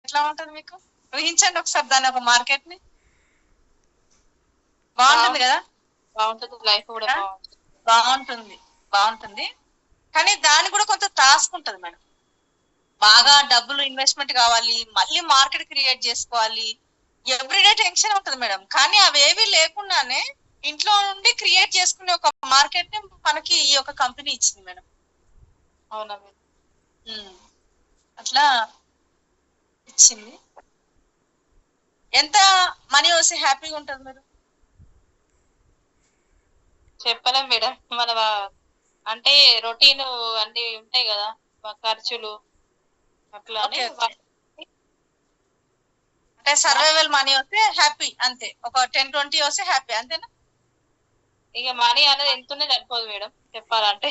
ఎట్లా ఉంటది మీకు? ఊహించండి ఒకసారి దాని ఒక మార్కెట్ ని. బాగుంటుంది కదా? బాగుంటుంది, లైఫ్ కూడా బాగుంటుంది బాగుంటుంది. కానీ దాని కూడా కొంత టాస్క్ ఉంటది మేడం. బాగా డబ్బులు ఇన్వెస్ట్మెంట్ కావాలి, మళ్ళీ మార్కెట్ క్రియేట్ చేసుకోవాలి, ఎవ్రీడే టెన్షన్ ఉంటుంది మేడం. కానీ అవేవి లేకుండానే ఇంట్లో నుండి క్రియేట్ చేసుకునే ఒక మార్కెట్ ని మనకి ఈ యొక్క కంపెనీ ఇచ్చింది మేడం. అవునా మేడం? అట్లా ఇచ్చింది. ఎంత మనీ వస్తే హ్యాపీగా ఉంటుంది మీరు? చెప్పలేం మేడం. మన అంటే రొటీన్ అన్ని ఉంటాయి కదా ఖర్చులు అట్లా. అంటే సర్వైవల్ మనీ వస్తే హ్యాపీ అంతే, ఒక 10-20 వస్తే హ్యాపీ అంతేనా? ఇక మనీ అనేది ఎంతనే సరిపోదు మేడం చెప్పాలంటే.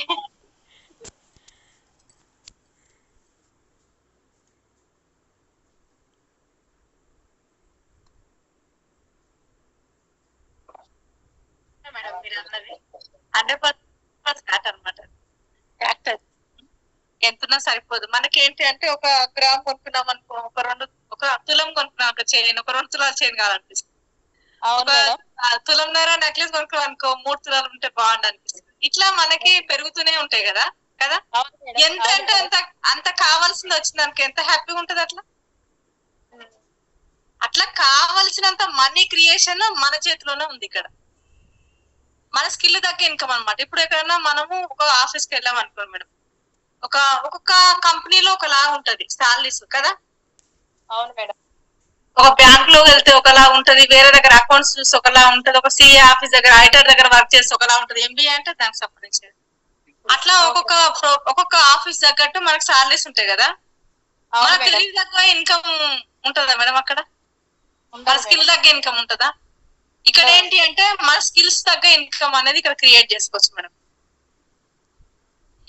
మేడం మీరు అన్నది 100% ఫ్యాక్ట్ అనమాట. ఫ్యాక్ట్ ఎంతున్నా సరిపోదు. మనకేంటి అంటే ఒక గ్రామ్ కొనుక్కున్నాం అనుకో, ఒక తులం కొనుక్కున్నాం ఒక చైన్, ఒక 2 తులాల చైన్ కావాలనిపిస్తుంది. తులంన్నర నెక్లెస్ కొనుక్కున్నాం అనుకో, 3 తులాలు ఉంటే బాగుండు అనిపిస్తుంది. ఇట్లా మనకి పెరుగుతూనే ఉంటాయి కదా కదా. ఎంత అంటే అంత కావాల్సింది వచ్చిందానికి ఎంత హ్యాపీగా ఉంటది అట్లా. అట్లా కావలసినంత మనీ క్రియేషన్ మన చేతిలోనే ఉంది ఇక్కడ. మన స్కిల్ తగ్గ ఇన్కమ్ అనమాట. ఇప్పుడు ఎక్కడన్నా మనము ఒక ఆఫీస్కి వెళ్ళాం అనుకోండి మేడం, ఒక్కొక్క కంపెనీలో ఒకలా ఉంటది సాలరీస్ కదా. అవును మేడం. ఒక బ్యాంక్ లో వెళ్తే ఒకలా ఉంటది, వేరే దగ్గర అకౌంట్స్ చూసి ఒకలా ఉంటది, ఒక సిఏ ఆఫీస్ దగ్గర ఆడిటర్ దగ్గర వర్క్ చేస్తే ఒకలా ఉంటది, ఎంబీఏ అంటే దానికి సంబంధించి అట్లా ఒక్కొక్క ఆఫీస్ తగ్గట్టు మనకు సాలరీస్ ఉంటాయి కదా. మన తెలివి తగ్గ ఇన్కమ్ ఉంటుందా మేడం అక్కడ? మన స్కిల్ తగ్గ ఇన్కమ్ ఉంటుందా? ఇక్కడ ఏంటి అంటే మన స్కిల్స్ తగ్గ ఇన్కమ్ అనేది ఇక్కడ క్రియేట్ చేసుకోవచ్చు మేడం.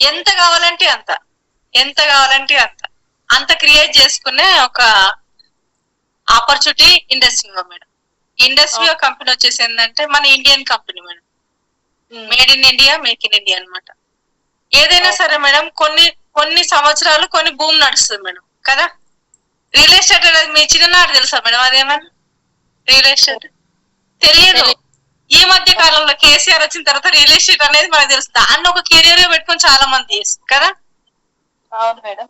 ఎంత కావాలంటే అంత క్రియేట్ చేసుకునే ఒక ఆపర్చునిటీ ఇండస్ట్రీలో మేడం. ఇండస్ట్రీ కంపెనీ వచ్చేసి ఏంటంటే మన Indian company madam. Made in India, make in India అనమాట. ఏదైనా సరే మేడం కొన్ని సంవత్సరాలు కొన్ని భూమి నడుస్తుంది మేడం కదా. రియల్ ఎస్టేట్ అనేది మీ చిన్ననాడు తెలుసా మేడం? అదేమన్నా రియల్ ఎస్టేట్ తెలియదు. ఈ మధ్య కాలంలో కేసీఆర్ వచ్చిన తర్వాత రియల్ ఎస్టేట్ అనేది మనకు తెలుస్తుంది. అన్న ఒక కెరియర్ పెట్టుకొని చాలా మంది చేస్తారు కదా. అవును మేడం.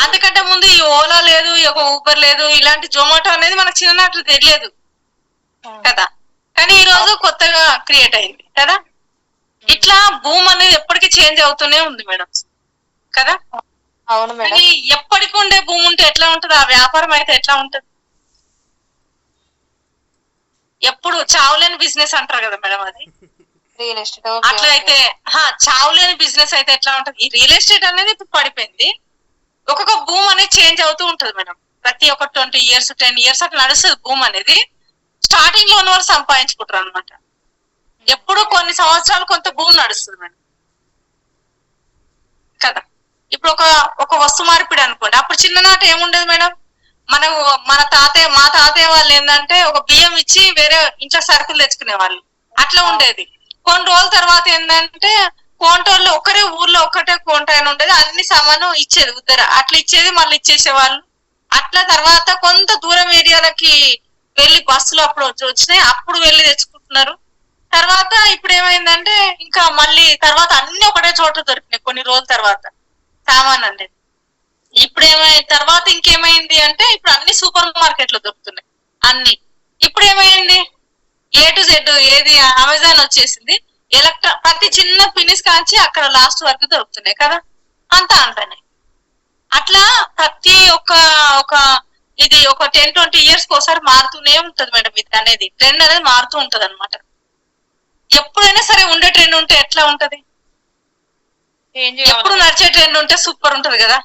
అందుకంటే ముందు ఈ ఓలా లేదు, ఈ ఒక ఊబర్ లేదు, ఇలాంటి జొమాటో అనేది మనకు చిన్ననాట్లు తెలియదు కదా. కానీ ఈ రోజు కొత్తగా క్రియేట్ అయింది కదా. ఇట్లా భూమి అనేది ఎప్పటికీ చేంజ్ అవుతూనే ఉంది మేడం కదా. అవును మేడం. ఎప్పటికి ఉండే భూమి ఉంటే ఎట్లా ఉంటది, ఆ వ్యాపారం అయితే ఎట్లా ఉంటది? ఎప్పుడు చావులేని బిజినెస్ అంటారు కదా మేడం అది రియల్ ఎస్టేట్. అట్లా అయితే చావులేని బిజినెస్ అయితే ఎట్లా ఉంటది? ఈ రియల్ ఎస్టేట్ అనేది ఇప్పుడు పడిపోయింది. ఒక్కొక్క భూమి అనేది చేంజ్ అవుతూ ఉంటది మేడం. ప్రతి ఒక్క 20 years 10 years అట్లా నడుస్తుంది భూమి అనేది. స్టార్టింగ్ లో ఉన్న వాళ్ళు సంపాదించుకుంటారు అనమాట. ఎప్పుడు కొన్ని సంవత్సరాలు కొంత భూమి నడుస్తుంది మేడం కదా. ఇప్పుడు ఒక వస్తు మార్పిడి అనుకోండి, అప్పుడు చిన్ననాట ఏముండేది మేడం? మా తాతయ్య వాళ్ళు ఏంటంటే ఒక బియ్యం ఇచ్చి వేరే ఇంట్లో సరుకులు తెచ్చుకునే వాళ్ళు, అట్లా ఉండేది. కొన్ని రోజుల తర్వాత ఏంటంటే కోంటోళ్ళు ఒకరే ఊర్లో ఒక్కటే కోంట అని ఉండేది, అన్ని సామాను ఇచ్చేది ఉద్దర అట్లా ఇచ్చేది, మళ్ళీ ఇచ్చేసేవాళ్ళు. అట్లా తర్వాత కొంత దూరం ఏరియాలకి వెళ్ళి బస్సులు అప్పుడు వచ్చినాయి, అప్పుడు వెళ్ళి తెచ్చుకుంటున్నారు. తర్వాత ఇప్పుడు ఏమైందంటే ఇంకా మళ్ళీ తర్వాత అన్ని ఒకటే చోట దొరికినాయి కొన్ని రోజుల తర్వాత సామాన్ అనేది. ఇప్పుడు తర్వాత ఇంకేమైంది అంటే ఇప్పుడు అన్ని సూపర్ మార్కెట్ లో దొరుకుతున్నాయి అన్ని. ఇప్పుడు ఏమైంది, A to Z ఏది అమెజాన్ వచ్చేసింది. ప్రతి చిన్న పినిస్ కాంచి అక్కడ లాస్ట్ వరకు దొరుకుతున్నాయి కదా. అంతా అంటానే అట్లా ప్రతి ఒక ఇది ఒక 10-20 years ఒకసారి మారుతూనే ఉంటది మేడం. ఇది అనేది ట్రెండ్ అనేది మారుతూ ఉంటది అనమాట. ఎప్పుడైనా సరే ఉండే ట్రెండ్ ఉంటే ఎట్లా ఉంటది? ఎప్పుడు నడిచే ట్రెండ్ ఉంటే సూపర్ ఉంటది కదా.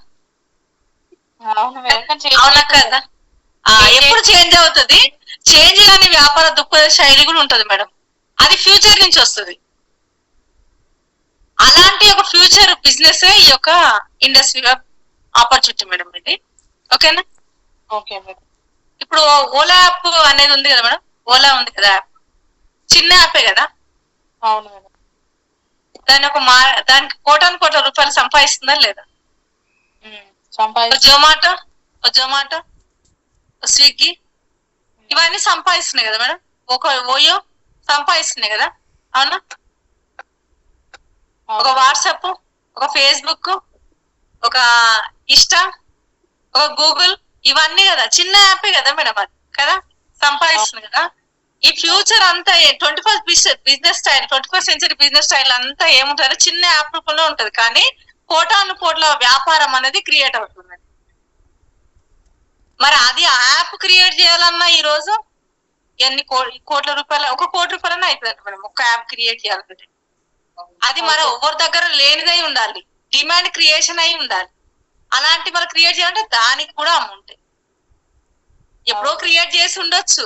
అవునా కదా. ఎప్పుడు చేంజ్ అవుతుంది. చేంజ్ కాని వ్యాపార దృక్పథ శైలి కూడా ఉంటది మేడం. అది ఫ్యూచర్ నుంచి వస్తుంది. అలాంటి ఒక ఫ్యూచర్ బిజినెస్ ఈ యొక్క ఇండస్ట్రీ ఆపర్చునిటీ మేడం ఇది. ఓకేనా? Okay madam. ఇప్పుడు ఓలా యాప్ అనేది ఉంది కదా మేడం. ఓలా ఉంది కదా యాప్, చిన్న యాపే కదా. అవును మేడం. దానికి కోటాను రూపాయలు సంపాదిస్తుందా లేదా? జొమాటో స్విగ్గీ ఇవన్నీ సంపాదిస్తున్నాయి కదా మేడం. ఒక ఓయో సంపాదిస్తున్నాయి కదా, అవునా? ఒక వాట్సాప్, ఒక ఫేస్బుక్, ఒక ఇన్స్టా, ఒక గూగుల్, ఇవన్నీ కదా చిన్న యాపే కదా మేడం అది కదా, సంపాదిస్తుంది కదా. ఈ ఫ్యూచర్ అంతా 21st business style, 21st century business style అంతా ఏముంటుంది, చిన్న యాప్ రూపంలో ఉంటది. కానీ కోటాను కోట్ల వ్యాపారం అనేది క్రియేట్ అవుతుంది. మరి అది యాప్ క్రియేట్ చేయాలన్నా ఈ రోజు ఎన్ని కోట్ల రూపాయలు, 1 కోటి రూపాయలన్నా అవుతుంది మేడం ఒక యాప్ క్రియేట్ చేయాలంటే. అది మరి ఎవరి దగ్గర లేనిదై ఉండాలి, డిమాండ్ క్రియేషన్ అయి ఉండాలి. అలాంటి మనం క్రియేట్ చేయాలంటే దానికి కూడా అమౌంట్ ఎప్పుడో క్రియేట్ చేసి ఉండొచ్చు,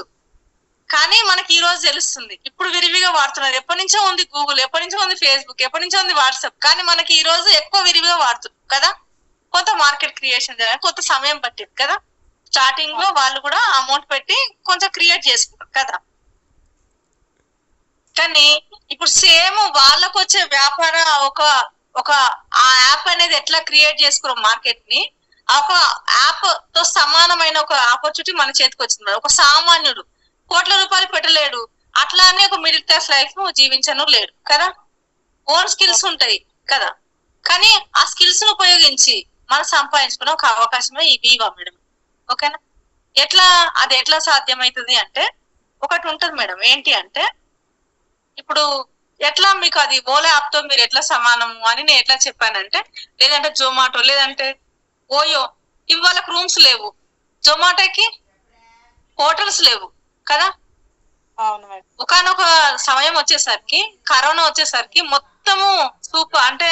కానీ మనకి ఈ రోజు తెలుస్తుంది. ఇప్పుడు విరివిగా వాడుతున్నారు. ఎప్పటి నుంచో ఉంది గూగుల్, ఎప్పటి నుంచో ఉంది ఫేస్బుక్, ఎప్పటి నుంచో ఉంది వాట్సాప్, కానీ మనకి ఈ రోజు ఎక్కువ విరివిగా వాడుతున్నారు కదా. కొంత మార్కెట్ క్రియేషన్ చేయాలి, కొంత సమయం పట్టింది కదా. స్టార్టింగ్ లో వాళ్ళు కూడా అమౌంట్ పెట్టి కొంచెం క్రియేట్ చేసుకున్నారు కదా. కానీ ఇప్పుడు సేమ్ వాళ్ళకు వచ్చే వ్యాపార ఒక ఆ యాప్ అనేది ఎట్లా క్రియేట్ చేసుకున్నాం మార్కెట్ ని, ఒక యాప్ తో సమానమైన ఒక ఆపర్చునిటీ మన చేతికి వచ్చింది. ఒక సామాన్యుడు కోట్ల రూపాయలు పెట్టలేడు, అట్లానే ఒక మిడిల్ క్లాస్ లైఫ్ జీవించను లేడు కదా. ఓన్ స్కిల్స్ ఉంటాయి కదా, కానీ ఆ స్కిల్స్ ను ఉపయోగించి మనం సంపాదించుకునే ఒక అవకాశమే ఈ వీవా మేడం. ఓకేనా? అది ఎట్లా సాధ్యమవుతుంది అంటే ఒకటి ఉంటది మేడం. ఏంటి అంటే ఇప్పుడు ఎట్లా మీకు అది ఓలా యాప్ తో మీరు ఎట్లా సమానము అని నేను ఎట్లా చెప్పానంటే, లేదంటే జొమాటో, లేదంటే ఓయో, ఇవి వాళ్ళకి రూమ్స్ లేవు, జొమాటోకి హోటల్స్ లేవు కదా. ఒకనొక సమయం వచ్చేసరికి, కరోనా వచ్చేసరికి మొత్తము సూపర్ అంటే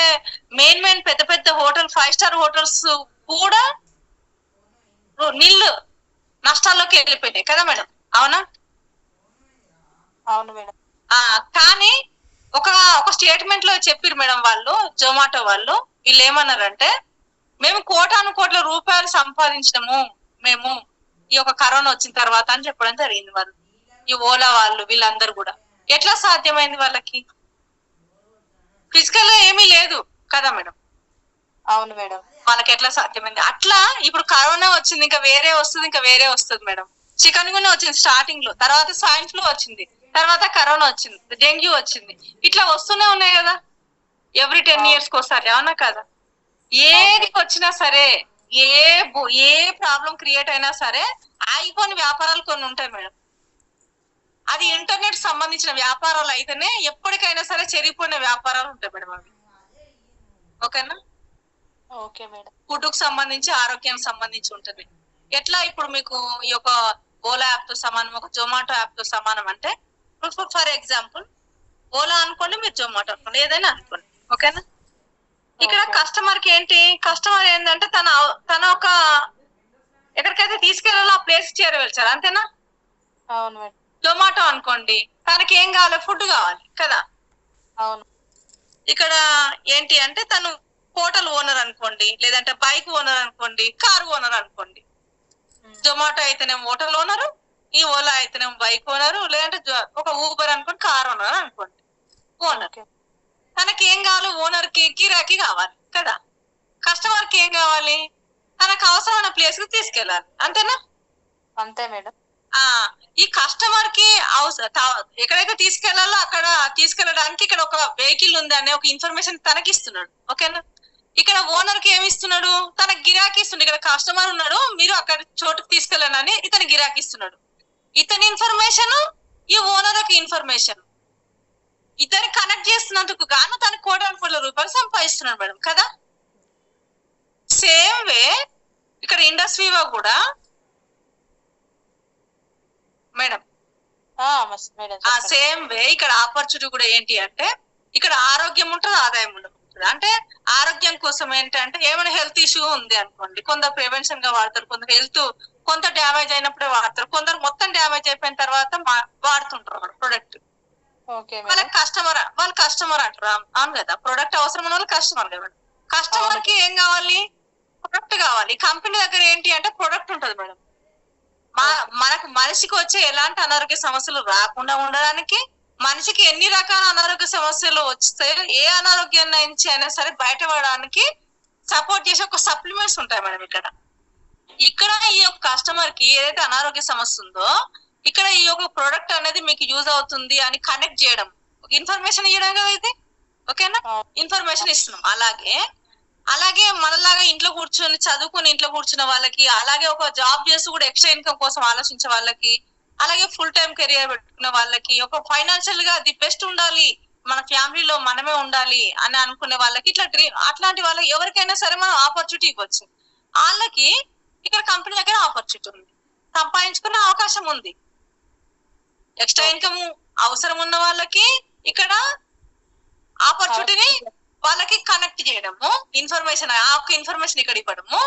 మెయిన్ పెద్ద పెద్ద హోటల్, 5 స్టార్ హోటల్స్ కూడా నీళ్ళు నష్టాల్లోకి వెళ్ళిపోయినాయి కదా మేడం, అవునా? అవును మేడం. కానీ ఒక స్టేట్మెంట్ లో చెప్పారు మేడం వాళ్ళు, జొమాటో వాళ్ళు. వీళ్ళు ఏమన్నారంటే, మేము కోటాను కోట్ల రూపాయలు సంపాదించినము మేము ఈ యొక్క కరోనా వచ్చిన తర్వాత అని చెప్పడం జరిగింది వాళ్ళు. ఈ ఓలా వాళ్ళు వీళ్ళందరూ కూడా ఎట్లా సాధ్యమైంది వాళ్ళకి? ఫిజికల్ గా ఏమీ లేదు కదా మేడం. అవును మేడం. వాళ్ళకి ఎట్లా సాధ్యమైంది? అట్లా ఇప్పుడు కరోనా వచ్చింది, ఇంకా వేరే వస్తుంది మేడం. చికెన్ గున్యా వచ్చింది స్టార్టింగ్ లో, తర్వాత స్వైన్ ఫ్లూ వచ్చింది, తర్వాత కరోనా వచ్చింది, డెంగ్యూ వచ్చింది. ఇట్లా వస్తూనే ఉన్నాయి కదా ఎవ్రీ 10 years ఒకసారి, అవునా కదా? ఏదికి వచ్చినా సరే, ఏ ప్రాబ్లం క్రియేట్ అయినా సరే ఆగిపోని వ్యాపారాలు కొన్ని ఉంటాయి మేడం. అది ఇంటర్నెట్ సంబంధించిన వ్యాపారాలు అయితేనే ఎప్పటికైనా సరే చెరిగిపోయిన వ్యాపారాలు ఉంటాయి మేడం అవి. ఓకేనా? Okay madam. ఫుడ్ కు సంబంధించి, ఆరోగ్యానికి సంబంధించి ఉంటుంది. ఎట్లా ఇప్పుడు మీకు ఈ యొక్క ఓలా యాప్ తో సమానం, ఒక జొమాటో యాప్ తో సమానం అంటే, ఫర్ ఎగ్జాంపుల్ ఓలా అనుకోండి, మీరు జొమాటో అనుకోండి, ఏదైనా అనుకోండి. ఓకేనా? ఇక్కడ కస్టమర్ కి కస్టమర్ ఏంటంటే తన ఒక ఎక్కడికైతే తీసుకెళ్లాలో ఆ ప్లేస్ చేరవేల్చారు, అంతేనా? అవును మేడం. జొమాటో అనుకోండి, తనకి ఏం కావాలి? ఫుడ్ కావాలి కదా. అవును. ఇక్కడ ఏంటి అంటే తను హోటల్ ఓనర్ అనుకోండి, లేదంటే బైక్ ఓనర్ అనుకోండి, కార్ ఓనర్ అనుకోండి. జొమాటో అయితేనేమో హోటల్ ఓనరు, ఈ ఓలా అయితేనేమో బైక్ ఓనరు, లేదంటే ఒక ఊబర్ అనుకోండి, కార్ ఓనర్ అనుకోండి. ఓనర్ తనకి ఏం కావాలి? ఓనర్ కి గిరాకీ కావాలి కదా. కస్టమర్ కి ఏం కావాలి? తనకు అవసరమైన ప్లేస్ కి తీసుకెళ్ళాలి, అంతేనా? అంతే మేడం. ఈ కస్టమర్ కి ఎక్కడైతే తీసుకెళ్లాలో అక్కడ తీసుకెళ్ళడానికి ఇక్కడ ఒక వెహికల్ ఉంది అనే ఒక ఇన్ఫర్మేషన్ తనకి ఇస్తున్నాడు. ఓకేనా? ఇక్కడ ఓనర్ కి ఏమి ఇస్తున్నాడు? తనకి గిరాకీ ఇస్తున్నాడు. ఇక్కడ కస్టమర్ ఉన్నాడు, మీరు అక్కడ చోటుకు తీసుకెళ్ళాలని ఇతని గిరాకీ ఇస్తున్నాడు. ఇతని ఇన్ఫర్మేషన్, ఈ ఓనర్ యొక్క ఇన్ఫర్మేషన్, ఇతని కనెక్ట్ చేస్తున్నందుకు గాను తనకు కోటాను రూపాయలు సంపాదిస్తున్నాడు మేడం కదా. సేమ్ వే ఇక్కడ ఇండస్ట్రీలో కూడా మేడం, సేమ్ వే ఇక్కడ ఆపర్చునిటీ కూడా ఏంటి అంటే, ఇక్కడ ఆరోగ్యం ఉంటుంది, ఆదాయం ఉంటుంది. అంటే ఆరోగ్యం కోసం ఏంటంటే, ఏమైనా హెల్త్ ఇష్యూ ఉంది అనుకోండి, కొందరు ప్రివెన్షన్ గా వాడతారు, కొందరు కొంత డ్యామేజ్ అయినప్పుడే వాడతారు, కొందరు మొత్తం డ్యామేజ్ అయిపోయిన తర్వాత వాడుతుంటారు ప్రొడక్ట్. వాళ్ళు కస్టమర్ అంటారు, అవును కదా. ప్రొడక్ట్ అవసరం ఉన్న వాళ్ళు కస్టమర్ కదా. కస్టమర్ కి ఏం కావాలి? ప్రొడక్ట్ కావాలి. కంపెనీ దగ్గర ఏంటి అంటే ప్రొడక్ట్ ఉంటది మేడం. మనకు మనిషికి వచ్చే ఎలాంటి అనారోగ్య సమస్యలు రాకుండా ఉండడానికి, మనిషికి ఎన్ని రకాల అనారోగ్య సమస్యలు వస్తే ఏ అనారోగ్యం నుంచి అయినా సరే బయటపడడానికి సపోర్ట్ చేసే ఒక సప్లిమెంట్స్ ఉంటాయి మేడం ఇక్కడ. ఇక్కడ ఈ యొక్క కస్టమర్ కి ఏదైతే అనారోగ్య సమస్య ఉందో ఇక్కడ ఈ యొక్క ప్రోడక్ట్ అనేది మీకు యూజ్ అవుతుంది అని కనెక్ట్ చేయడం, ఇన్ఫర్మేషన్ ఇవ్వడం కదా ఇది. ఓకేనా, ఇన్ఫర్మేషన్ ఇస్తున్నాం. అలాగే మనలాగా ఇంట్లో కూర్చొని చదువుకుని ఇంట్లో కూర్చున్న వాళ్ళకి, అలాగే ఒక జాబ్ చేస్తూ కూడా ఎక్స్ట్రా ఇన్కమ్ కోసం ఆలోచించే వాళ్ళకి, అలాగే ఫుల్ టైం కెరియర్ పెట్టుకున్న వాళ్ళకి, ఒక ఫైనాన్షియల్ గా ది బెస్ట్ ఉండాలి, మన ఫ్యామిలీలో మనమే ఉండాలి అని అనుకునే వాళ్ళకి, ఇట్లా అట్లాంటి వాళ్ళకి ఎవరికైనా సరే మనం ఆపర్చునిటీ ఇవ్వచ్చు. వాళ్ళకి ఇక్కడ కంపెనీ దగ్గర ఆపర్చునిటీ ఉంది, సంపాదించుకునే అవకాశం ఉంది. ఎక్స్ట్రా ఇన్కమ్ అవసరం ఉన్న వాళ్ళకి ఇక్కడ ఆపర్చునిటీని వాళ్ళకి కనెక్ట్ చేయడము, ఇన్ఫర్మేషన్ ఇక్కడ ఇవ్వడము.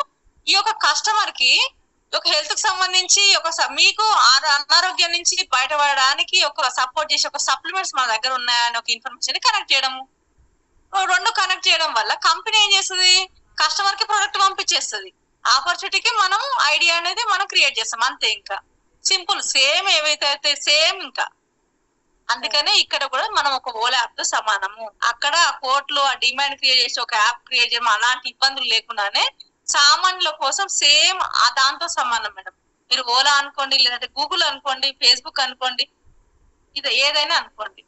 ఈ యొక్క కస్టమర్ కి ఒక హెల్త్ కి సంబంధించి మీకు అనారోగ్యం నుంచి బయటపడడానికి ఒక సపోర్ట్ చేసి ఒక సప్లిమెంట్స్ మన దగ్గర ఉన్నాయని ఒక ఇన్ఫర్మేషన్ కనెక్ట్ చేయడము. రెండు కనెక్ట్ చేయడం వల్ల కంపెనీ ఏం చేస్తుంది, కస్టమర్ కి ప్రొడక్ట్ పంపించేస్తుంది. ఆపర్చునిటీకి మనం ఐడియా అనేది మనం క్రియేట్ చేస్తాం, అంతే. ఇంకా సింపుల్, సేమ్ ఏవైతే సేమ్. ఇంకా అందుకనే ఇక్కడ కూడా మనం ఒక ఓలా యాప్ తో సమానము. అక్కడ కోర్టులో ఆ డిమాండ్ క్రియేట్ చేసి ఒక యాప్ క్రియేట్ చేయడం అలాంటి ఇబ్బందులు లేకుండానే సామాన్యుల కోసం సేమ్ దాంతో సమానం మేడం. మీరు ఓలా అనుకోండి, లేదంటే గూగుల్ అనుకోండి, ఫేస్బుక్ అనుకోండి, ఇది ఏదైనా అనుకోండి,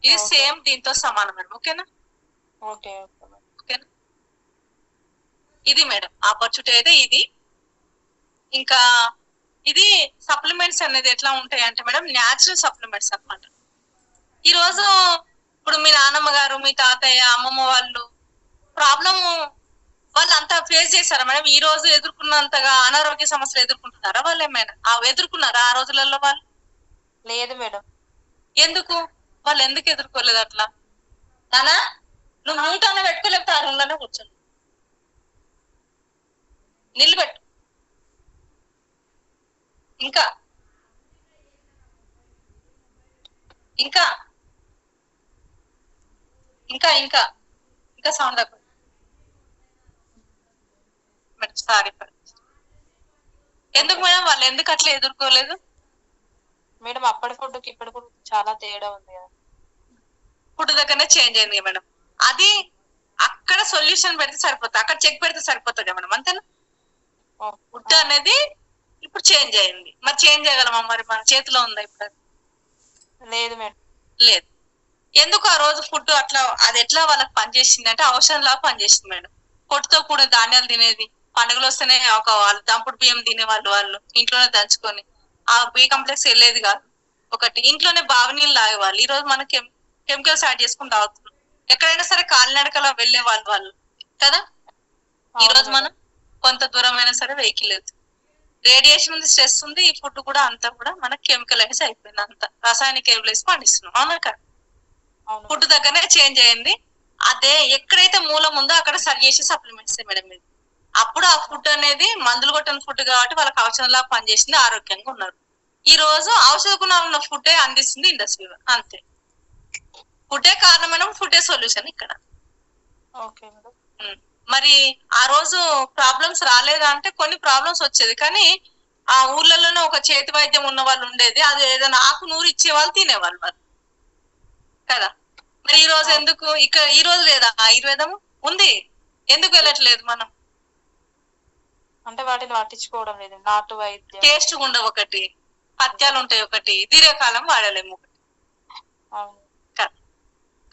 ఇది సేమ్ దీంతో సమానం మేడం. ఓకేనా? ఓకేనా, ఇది మేడం ఆపర్చునిటీ అయితే ఇది. ఇంకా ఇది సప్లిమెంట్స్ అనేది ఎట్లా ఉంటాయి అంటే మేడం, న్యాచురల్ సప్లిమెంట్స్ అన్నమాట. ఈ రోజు ఇప్పుడు మీ నాన్నమ్మ గారు, మీ తాతయ్య, అమ్మమ్మ వాళ్ళు వాళ్ళు అంతా ఫేస్ చేశారా మేడం? ఈ రోజు ఎదుర్కొన్నంతగా అనారోగ్య సమస్యలు ఎదుర్కొంటున్నారా వాళ్ళు? ఏమైనా ఎదుర్కొన్నారా ఆ రోజులలో వాళ్ళు? లేదు మేడం. ఎందుకు వాళ్ళు ఎందుకు ఎదుర్కోలేదు అట్లా? నానా నువ్వు మూటానే పెట్టుకోలేకపోతే ఆ రూమ్లోనే కూర్చోండి, నిలబెట్టు. ఇంకా ఇంకా ఇంకా ఇంకా ఇంకా సౌండ్ తక్కువ మేడం. సారీ ఎందుకు మేడం వాళ్ళు ఎందుకు అట్లా ఎదుర్కోలేదు మేడం? అప్పటి ఫుడ్కి ఇప్పటి ఫుడ్ చాలా తేడా ఉంది కదా. ఫుడ్ దగ్గరనే చేంజ్ అయింది మేడం. అది అక్కడ సొల్యూషన్ పెడితే సరిపోతుంది, అక్కడ చెక్ పెడితే సరిపోతుంది మేడం, అంతేనా? ఫుడ్ అనేది ఇప్పుడు చేంజ్ అయింది, మరి చేంజ్ చేయగలమా? మరి మన చేతిలో ఉందా ఇప్పుడు? లేదు మేడం. లేదు. ఎందుకు ఆ రోజు ఫుడ్ అట్లా అది ఎట్లా వాళ్ళకి పనిచేసింది అంటే ఔషధం లాగా పనిచేసింది మేడం. పొట్టుతో కూడిన ధాన్యాలు తినేది, పండుగలు వస్తేనే ఒక వాళ్ళు దంపుడు బియ్యం తినేవాళ్ళు, వాళ్ళు ఇంట్లోనే దంచుకొని. ఆ బి కాంప్లెక్స్ వెళ్ళేది కాదు, ఒకటి ఇంట్లోనే బావి నీళ్ళు తాగేవాళ్ళు. ఈ రోజు మనం కెమికల్స్ యాడ్ చేసుకుని తాగుతున్నాం. ఎక్కడైనా సరే కాలినడకలో వెళ్లే వాళ్ళు కదా. ఈ రోజు మనం కొంత దూరమైనా సరే వెహికల్ వెళ్తుంది, రేడియేషన్ ఉంది, స్ట్రెస్ ఉంది. ఈ ఫుడ్ కూడా అంతా కూడా మనకి కెమికలైజ్ అయిపోయింది, అంతా రాసాయనిక ఎరువులు వేసి పండిస్తున్నాం, అవునా కదా? ఫుడ్ దగ్గరనే చేంజ్ అయింది. అదే ఎక్కడైతే మూలం ఉందో అక్కడ సరి చేసే సప్లిమెంట్స్ మేడం ఇది. అప్పుడు ఆ ఫుడ్ అనేది మందులు కొట్టిన ఫుడ్ కాబట్టి వాళ్ళకి ఔషధంలా పనిచేసింది, ఆరోగ్యంగా ఉన్నారు. ఈ రోజు ఔషధ గుణాలు ఉన్న ఫుడ్ అందిస్తుంది ఇండస్ట్రీ, అంతే. ఫుడ్డే కారణమైన ఫుడ్డే సొల్యూషన్ ఇక్కడ. మరి ఆ రోజు ప్రాబ్లమ్స్ రాలేదా అంటే కొన్ని ప్రాబ్లమ్స్ వచ్చేది, కానీ ఆ ఊర్లలోనే ఒక చేతి వైద్యం ఉన్న వాళ్ళు ఉండేది, అది ఏదైనా ఆకు నూరు ఇచ్చే వాళ్ళు తినేవాళ్ళు వాళ్ళు కదా. మరి ఈ రోజు ఎందుకు ఇక్కడ ఈ రోజు లేదా ఆయుర్వేదం ఉంది, ఎందుకు వెళ్ళట్లేదు మనం? అంటే వాటిని పట్టించుకోవడం లేదు. నాటు వైద్యం టేస్ట్ ఉండవు, ఒకటి పత్యాలు ఉంటాయి, ఒకటి దీర్ఘకాలం వాడలేము, ఒకటి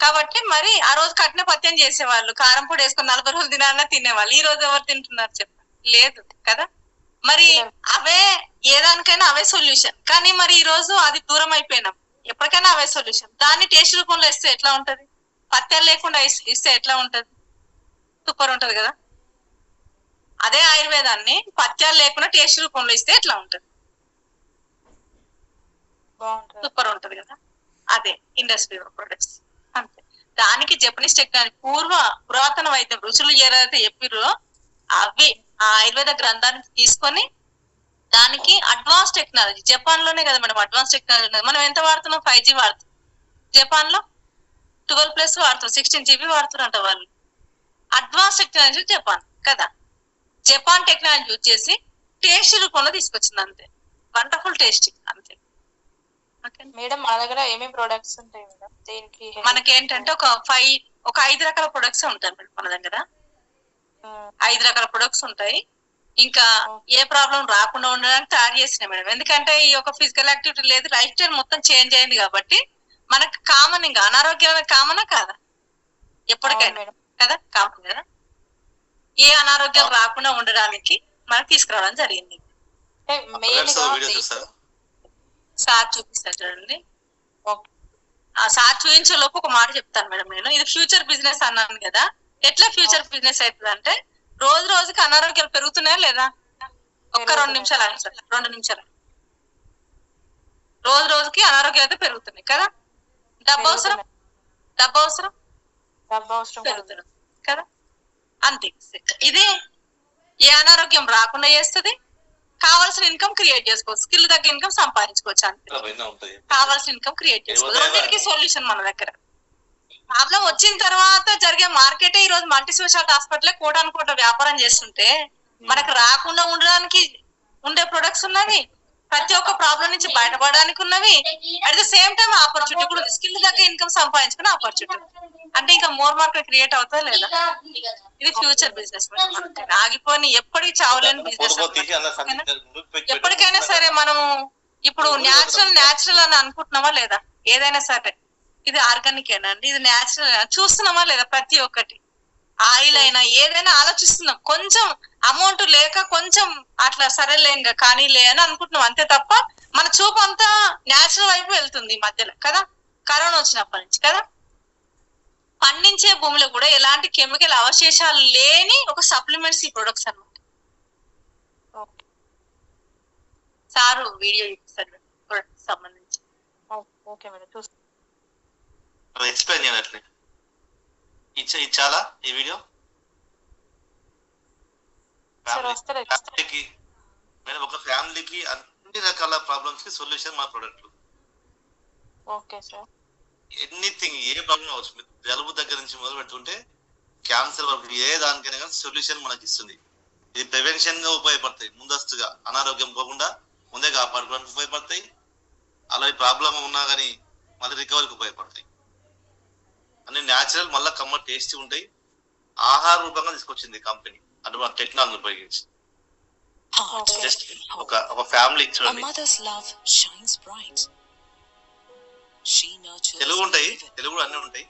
కాబట్టి మరి ఆ రోజు కట్టిన పత్యం చేసేవాళ్ళు, కారం పొడి వేసుకొని 40 రోజులు తినాలన్నా తినేవాళ్ళు. ఈ రోజు ఎవరు తింటున్నారు చెప్పండి? లేదు కదా. మరి అవే ఏదానికైనా అవే సొల్యూషన్, కానీ మరి ఈ రోజు అది దూరం అయిపోయినాం. ఎప్పటికైనా అవే సొల్యూషన్. దాన్ని టేస్ట్ రూపంలో ఇస్తే ఎట్లా ఉంటది? పత్యాలు లేకుండా ఇస్తే ఎట్లా ఉంటది? సూపర్ ఉంటది కదా. అదే ఆయుర్వేదాన్ని పత్యాలు లేకుండా టేస్ట్ రూపంలో ఇస్తే ఎట్లా ఉంటది? సూపర్ ఉంటది కదా. అదే ఇండస్ట్రీ ప్రొడక్ట్స్, అంతే. దానికి జపనీస్ టెక్నాలజీ పురాతన వైద్యం రుచులు ఏదైతే చెప్పిరో అవి ఆ ఆయుర్వేద గ్రంథాన్ని తీసుకొని దానికి అడ్వాన్స్ టెక్నాలజీ, జపాన్ లోనే కదా మేడం అడ్వాన్స్ టెక్నాలజీ ఉన్నది. మనం ఎంత వాడుతున్నాం? 5G వాడుతున్నాం. జపాన్ లో 12+ వాడుతున్నాం, 16 GB వాడుతున్నట్ట వాళ్ళు. అడ్వాన్స్ టెక్నాలజీ జపాన్ కదా. జపాన్ టెక్నాలజీ యూజ్ చేసి టేస్ట్ రూపంలో తీసుకొచ్చింది, అంతే. వండర్ఫుల్ టేస్టింగ్, అంతే. మేడం మన దగ్గర ఏమేమి ప్రొడక్ట్స్ ఉంటాయి మేడం దీనికి? మనకేంటంటే ఒక 5 రకాల ప్రొడక్ట్స్ ఉంటాయి మేడం మన దగ్గర. 5 రకాల ప్రొడక్ట్స్ ఉంటాయి. ఇంకా ఏ ప్రాబ్లం రాకుండా ఉండడానికి తయారు చేసినాయి మేడం. ఎందుకంటే ఈ యొక్క ఫిజికల్ యాక్టివిటీ లేదు, లైఫ్ స్టైల్ మొత్తం చేంజ్ అయింది కాబట్టి మనకు కామన్, ఇంకా అనారోగ్యం కామనా కాదా ఎప్పటికైనా కదా, కామన్ కదా. ఏ అనారోగ్యాలు రాకుండా ఉండడానికి మనకు తీసుకురావడం జరిగింది. సార్ చూపిస్తాను చూడండి. ఆ సార్ చూపించే లోపు ఒక మాట చెప్తాను మేడం. నేను ఇది ఫ్యూచర్ బిజినెస్ అన్నాను కదా. ఎట్లా ఫ్యూచర్ బిజినెస్ అవుతుంది అంటే, రోజు రోజుకి అనారోగ్యాలు పెరుగుతున్నాయా లేదా? ఒక్క 2 నిమిషాలు ఆగండి సార్, 2 నిమిషాలు. రోజు రోజుకి అనారోగ్యాలు అయితే పెరుగుతున్నాయి కదా. డబ్బు అవసరం, డబ్బు అవసరం, పెరుగుతున్నాం కదా. అంతే. ఇది ఏ అనారోగ్యం రాకుండా చేస్తుంది. కావాల్సిన ఇన్కమ్ క్రియేట్ చేసుకోవచ్చు, స్కిల్ తగ్గ ఇన్కమ్ సంపాదించుకోవచ్చు. అంతే, కావాల్సిన ఇన్కమ్ క్రియేట్ చేసుకోవచ్చు. రెండింటికి సొల్యూషన్ మన దగ్గర. ప్రాబ్లం వచ్చిన తర్వాత జరిగే మార్కెటే ఈ రోజు మల్టీ స్పెషాలిటీ హాస్పిటల్ కోటాను కోట్ల వ్యాపారం చేస్తుంటే, మనకు రాకుండా ఉండడానికి ఉండే ప్రొడక్ట్స్ ఉన్నవి, ప్రతి ఒక్క ప్రాబ్లం నుంచి బయటపడడానికి ఉన్నవి, at the same time opportunity కూడా, స్కిల్ దగ్గర ఇన్కమ్ సంపాదించుకునే ఆపర్చునిటీ. అంటే ఇంకా మోర్ మార్కెట్ క్రియేట్ అవుతా లేదా? ఇది ఫ్యూచర్ బిజినెస్. ఆగిపోయి ఎప్పటికీ చావలేని బిజినెస్. ఎప్పటికైనా సరే మనము ఇప్పుడు న్యాచురల్ అని అనుకుంటున్నామా లేదా? ఏదైనా సరే ఇది ఆర్గానిక్ ఏనండి, ఇది న్యాచురల్ చూస్తున్నామా లేదా? ప్రతి ఒక్కటి ఆయిల్ అయినా ఏదైనా ఆలోచిస్తున్నాం. కొంచెం అమౌంట్ లేక కొంచెం అట్లా సరేలే ఇంకా కానీ లే అని అనుకుంటున్నాం, అంతే తప్ప మన చూపు అంతా న్యాచురల్ వైపు వెళ్తుంది ఈ మధ్యలో కదా, కరోనా వచ్చినప్పటి నుంచి కదా. పండించే భూమిలో కూడా ఎలాంటి కెమికల్ అవశేషాలు లేని ఒక సప్లిమెంట్స్ ఈ ప్రొడక్ట్స్ అన్నమాట. సారు వీడియో చూపిస్తారు ప్రొడక్ట్ సంబంధించి. ఓకే మేడం, చూస్తాను. ఎక్స్ప్లెయిన్ చేయనట్లే ఇచ్చాలా ఈ వీడియో ఫ్యామిలీకి. మేడం ఒక ఫ్యామిలీకి అన్ని రకాల ప్రాబ్లమ్స్ కి సొల్యూషన్ మా ప్రొడక్ట్లు. Okay sir. ఎనీథింగ్, ఏ ప్రాబ్లం అవచ్చు, జలుబు దగ్గర నుంచి మొదలు పెట్టుకుంటే క్యాన్సర్ వరకు ఏ దానికైనా కానీ సొల్యూషన్ మనకి ఇస్తుంది. ఇది ప్రివెన్షన్ గా ఉపయోగపడతాయి. ముందస్తుగా అనారోగ్యం పోకుండా ముందే కాపాడుకోవడానికి ఉపయోగపడతాయి. అలాగే ప్రాబ్లం ఉన్నా కానీ మళ్ళీ రికవరీకి ఉపయోగపడతాయి. అన్ని న్యాచురల్, మళ్ళీ కమ్మ టేస్టీ ఉంటాయి. ఆహార రూపంగా తీసుకొచ్చింది కంపెనీ, అంటే మన టెక్నాలజీ ఉపయోగించి. జస్ట్ ఒక ఫ్యామిలీ చూడండి. తెలుగు ఉంటాయి, తెలుగు అన్ని ఉంటాయి.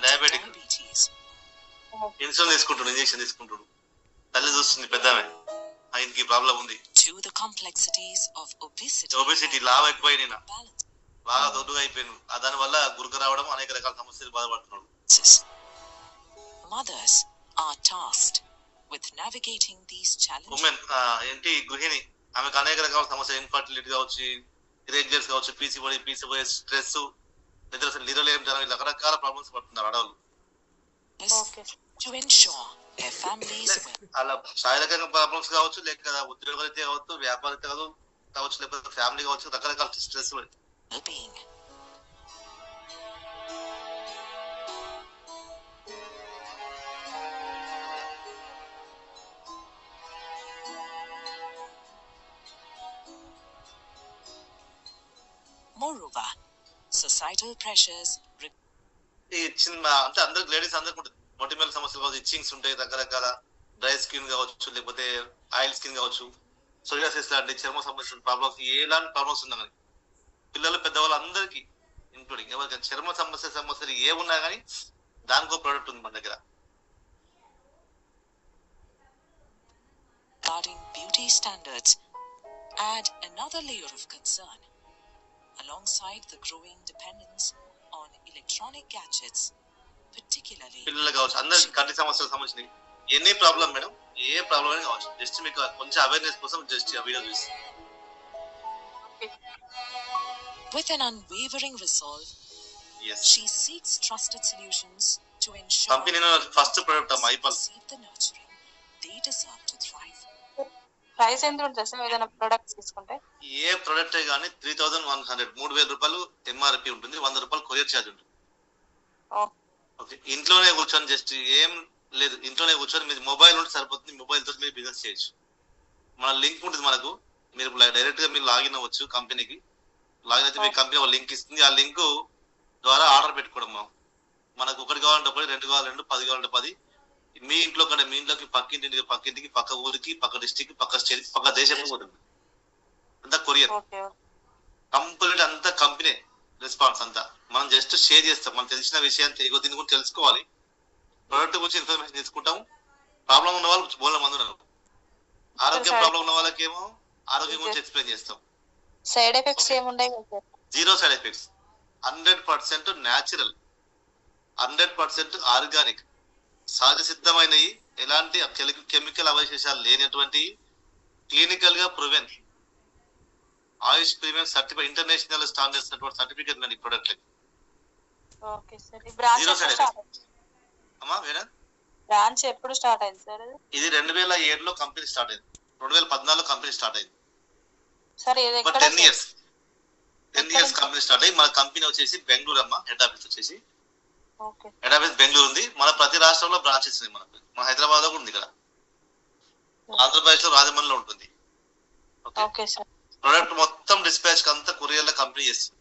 డయాబెటిక్ ఇన్సులిన్ తీసుకుంటాడు, ఇంజెక్షన్ తీసుకుంటాడు. తల్లి చూస్తుంది పెద్దమే, ఆయనకి ప్రాబ్లం ఉంది. ఒబెసిటీ, లావు ఎక్కువైనా, బాగా దొడ్డుగా అయిపోయాను. దాని వల్ల గురుక రావడం, అనేక రకాల సమస్యలు బాధపడుతున్నాడు. ఉమెన్ ఏంటి గృహిణి, ఆమెకు అనేక రకాల సమస్యలు, ఇన్ఫర్టిలిటీ కావచ్చు, ఇరెగ్యులర్స్ కావచ్చు, పీసీఓఎస్, స్ట్రెస్, నిద్రలేం, రకరకాల ప్రాబ్లమ్స్ పడుతున్నారు ఆడవాళ్ళు. అలా శారీరకంగా ప్రాబ్లమ్స్ కావచ్చు, లేక ఉద్యోగరీత్యా కావచ్చు, వ్యాపారీత్యా కావచ్చు, లేకపోతే ఫ్యామిలీ కావచ్చు, రకరకాల స్ట్రెస్. Moreover, societal pressures ఈ చిన్న అంటే అందరికి, లేడీస్ అందరికి ఉంటుంది. మొటిమల సమస్యలు కావచ్చు, ఇచ్చింగ్స్ ఉంటాయి, రకరకాల డ్రై స్కిన్ కావచ్చు, లేకపోతే ఆయిల్ స్కిన్ కావచ్చు, సోరియాసిస్ లాంటి చర్మ సమస్యలు ప్రాబ్లమ్స్, ఎలాంటి ప్రాబ్లమ్స్ ఉన్నా కానీ పిల్లలు పెద్దవాళ్ళు అందరికీ ఇంక్లూడింగ్ ఎవరికైనా చర్మ సమస్యలు ఏ ఉన్నా కానీ దానికో ప్రోడక్ట్ ఉంది మన దగ్గర. regarding beauty standards add another layer of concern. Alongside the growing dependence on electronic gadgets, particularly పిల్లలు కావచ్చు, అందరికి కంటి సమస్యలకు సంబంధించి ఎనీ ప్రాబ్లం మేడం, ఏ ప్రాబ్లం అయినా కావచ్చు. జస్ట్ మీకు కొంచెం అవేర్నెస్ కోసం జస్ట్ ఆ వీడియో చూసి. With an unwavering resolve, she seeks trusted solutions to ensure company first product ఐపల్ the nurturing they deserve to thrive. Price ఎంత ఉంటుంది సార్ ఏదైనా ప్రొడక్ట్స్ తీసుకుంటే? ఏ ప్రొడక్ట్ కానీ 3100, 3000 రూపాయలు ఎంఆర్పి ఉంటుంది, 100 రూపాయలు కొరియర్ ఛార్జ్ ఉంటుంది. ఓకే, ఇంట్లోనే కూర్చొని జస్ట్ ఏం లేదు, ఇంట్లోనే కూర్చొని మీరు మొబైల్ ఉంటే సరిపోతుంది. మొబైల్ తోటి మీరు బిజినెస్ చేయొచ్చు. మన లింక్ ఉంటుంది మనకు, మీరు డైరెక్ట్ గా మీరు లాగిన్ అవ్వచ్చు కంపెనీకి. లాగిన్ అయితే మీ కంపెనీ ఒక లింక్ ఇస్తుంది. ఆ లింక్ ద్వారా ఆర్డర్ పెట్టుకోవడం మనకు ఒకటి కావాలంటే ఒకటి, 2 కావాలంటే 2, 10 కావాలంటే 10. మీ ఇంట్లో కంటే మీ ఇంట్లోకి పక్కింటికి పక్క ఊరికి పక్క డిస్టిక్ పక్క స్టేట్ పక్క దేశం పోతుంది. అంతా కొరియర్ కంప్లీట్ అంతా కంపెనీ రెస్పాన్స్ అంతా. మనం జస్ట్ షేర్ చేస్తాం మనం తెలిసిన విషయాన్ని దీని గురించి తెలుసుకోవాలి, ప్రొడక్ట్ గురించి ఇన్ఫర్మేషన్ తీసుకుంటాం. ప్రాబ్లం ఉన్న వాళ్ళు బోల మంది ఉన్నారు, ఆరోగ్యం ప్రాబ్లం ఉన్న వాళ్ళకేమో ఆరోగ్యం గురించి ఎక్స్ప్లెయిన్ చేస్తాం. సైడ్ ఎఫెక్ట్స్ ఏముండయి కదా? 0 సైడ్ ఎఫెక్ట్స్, 100% న్యాచురల్, 100% ఆర్గానిక్, సహజ సిద్ధమైనవి, ఎలాంటి కెమికల్ అవశేషాలు లేనటువంటి, క్లినికల్ గా proven, Ayush premium certified, international standards certificate ఉంది ప్రొడక్ట్. Okay sir. ఈ బ్రాంచ్ 0 సైడ్ ఎప్పుడు స్టార్ట్ ఎఫెక్ట్స్. అమ్మా మేడం, బ్రాంచ్ ఎప్పుడు స్టార్ట్ అయింది సార్? ఇది 2007లో కంపెనీ స్టార్ట్ అయింది, 2014లో కంపెనీ స్టార్ట్ అయింది. సార్ ఇది బట్ ఎక్కడ? 10 ఇయర్స్ కంపెనీ స్టార్ట్ అయ్యి మన కంపెనీ వచ్చేసి బెంగళూరు అమ్మ. హెడ్ ఆఫీస్ వచ్చేసి ఓకే. హెడ్ ఆఫీస్ బెంగళూరు ఉంది. మన ప్రతి రాష్ట్రంలో బ్రాంచెస్ ఉంది. మనకు మన హైదరాబాద్ లో కూడా ఉంది, ఇక్కడ ఆంధ్రప్రదేశ్ లో రాజమండ్రిలో ఉంటుంది. Okay sir. ప్రొడక్ట్ మొత్తం డిస్పాచ్ అంతా కొరియర్ లో కంపెనీ చేస్తుంది.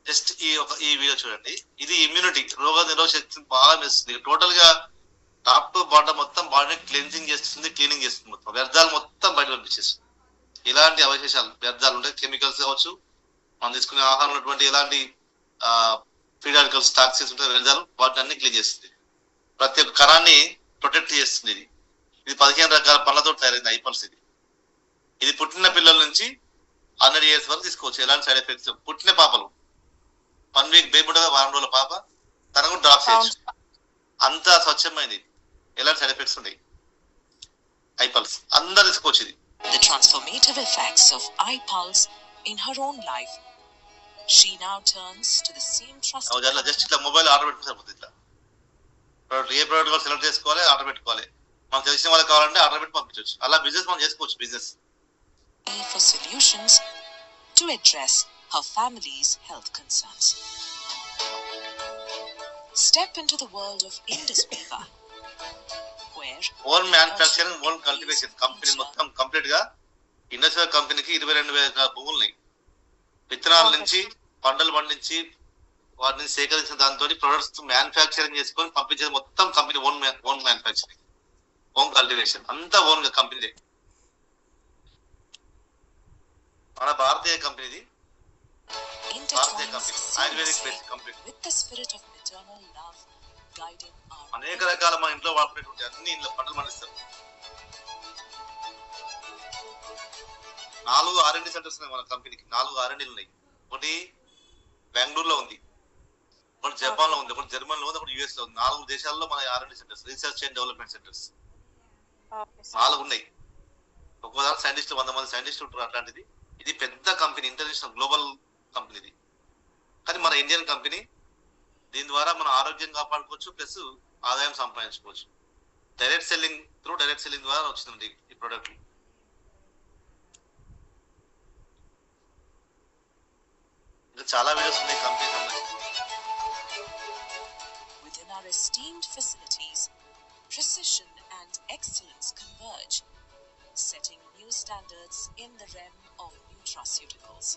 జస్ట్ ఈ వీడియో చూడండి. ఇది ఇమ్యూనిటీ, రోగ నిరోధక శక్తిని బాగా పెంచుతుంది. టోటల్ గా టాప్ టు బాటమ్ మొత్తం బాడీని క్లెన్జింగ్ చేస్తుంది, క్లీనింగ్ చేస్తుంది. మొత్తం వ్యర్థాలు మొత్తం బయట పంపించేస్తుంది. ఇలాంటి అవశేషాలు వ్యర్థాలు ఉంటాయి, కెమికల్స్ కావచ్చు, మనం తీసుకునే ఆహారం ఉన్నటువంటి ఎలాంటి ఫ్రీ రాడికల్స్, టాక్సిన్స్ ఉంటాయి, వ్యర్థాలు, వాటిని అన్ని క్లీన్ చేస్తుంది. ప్రతి ఒక్క కణాన్ని ప్రొటెక్ట్ చేస్తుంది. ఇది 15 రకాల పళ్ళతో తయారైంది ఐపల్స్. ఇది పుట్టిన పిల్లల నుంచి 100 years వరకు తీసుకోవచ్చు, ఎలాంటి సైడ్ ఎఫెక్ట్స్. పుట్టిన పాపలు 1 week బేబీ ఉండగా, 1 రోజుల పాప తనకు డ్రాప్ చేయొచ్చు. అంతా స్వచ్ఛమైనది, ఎలాంటి సైడ్ ఎఫెక్ట్స్ ఉన్నాయి. ఐపల్స్ అందరు తీసుకోవచ్చు. ఇది The transformative effects of iPulse in her own life. She now turns to the same trusted just ఇట్లా మొబైల్ ఆర్డర్ పెట్టుకుని సరిపోతుంది. ఇట్లా ఏ ప్రోడక్ట్ కూడా సెలెక్ట్ చేసుకోవాలి, ఆర్డర్ పెట్టుకోవాలి. మనకు తెలిసిన వాళ్ళకి కావాలంటే ఆర్డర్ పెట్టి పంపించవచ్చు. అలా బిజినెస్ మనం చేసుకోవచ్చు. Business for solutions to address her family's health concerns. Step into the world of Indus Viva, where own manufacturing, own cultivation. Company మొత్తం కంప్లీట్ గా ఇండస్ట్రియల్ కంపెనీకి 22,000 భూములు ఉన్నాయి. విత్తనాల నుంచి పంటలు పండించి వాటిని సేకరించిన దాంతో ప్రొడక్ట్స్ మ్యానుఫ్యాక్చరింగ్ చేసుకొని పంపించేది మొత్తం company own manufacturing, own cultivation, అంతా ఓన్ గా కంపెనీదే. మన భారతీయ కంపెనీది, భారతీయ company, ayurvedic basic company. with the spirit of maternal love guiding our అనేక రకాల మన ఇంట్లో వాడుకునేటువంటి అన్ని ఇంట్లో పంటలు పండిస్తారు. 4 R&D సెంటర్స్ ఉన్నాయి మన కంపెనీకి. 4 R&Dలు ఉన్నాయి. ఒకటి బెంగళూరులో ఉంది, ఒకటి జపాన్ లో ఉంది, ఒకటి జర్మన్ లో ఉంది, ఒకటి US లో ఉంది. 4 దేశాల్లో మన R&D centres, research and development centres 4 ఉన్నాయి. ఒక్కోసారి సైంటిస్టులు 100 మంది సైంటిస్టులు ఉంటారు. అట్లాంటిది ఇది పెద్ద కంపెనీ, ఇంటర్నేషనల్ గ్లోబల్ కంపెనీ ఇది. కానీ మన ఇండియన్ కంపెనీ, దీని ద్వారా మనం ఆరోగ్యం కాపాడుకోవచ్చు, ప్లస్ ఆదాయం సంపాదించుకోవచ్చు. డైరెక్ట్ సెల్లింగ్ ద్వారా వచ్చిందండి ఈ ప్రోడక్ట్. ఇంకా చాలా వీడియోస్ ఉన్నాయి కంపెనీ సంబంధించి. within our esteemed facilities. Precision and excellence converge, setting new standards in the realm of nutraceuticals.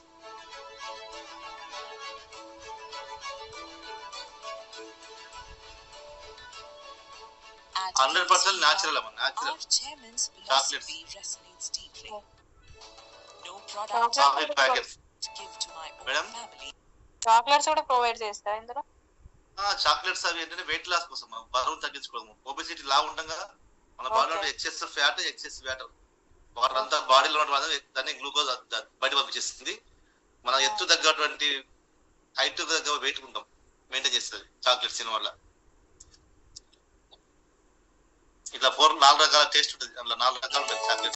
100% natural అమ్మ, natural. Our chairman's Chocolates. philosophy resonates deeply. No product chocolate packets. give to my own Madam? family. Chocolates కూడా provide చేస్తారా ఇందులో? Chocolates అవి ఏంటంటే weight loss కోసం, మనం బరువు తగ్గించుకోవడం. ఒబెసిటీ లా ఉండగా మన బాడీలో ఎక్సెస్ ఫ్యాట్ వాటర్ అంతా బాడీలో దాన్ని గ్లూకోజ్ బయట పంపించేస్తుంది. మన ఎత్తు తగ్గటువంటి హైట్ తగ్గ వెయిట్ ఉంటాం మెయింటైన్ చేస్తుంది చాక్లెట్స్ తినడం వల్ల. ఇట్లా 4 రకాల టేస్ట్ ఉంటుంది, అట్లా 4 రకాలు ఉంటుంది చాక్లెట్స్.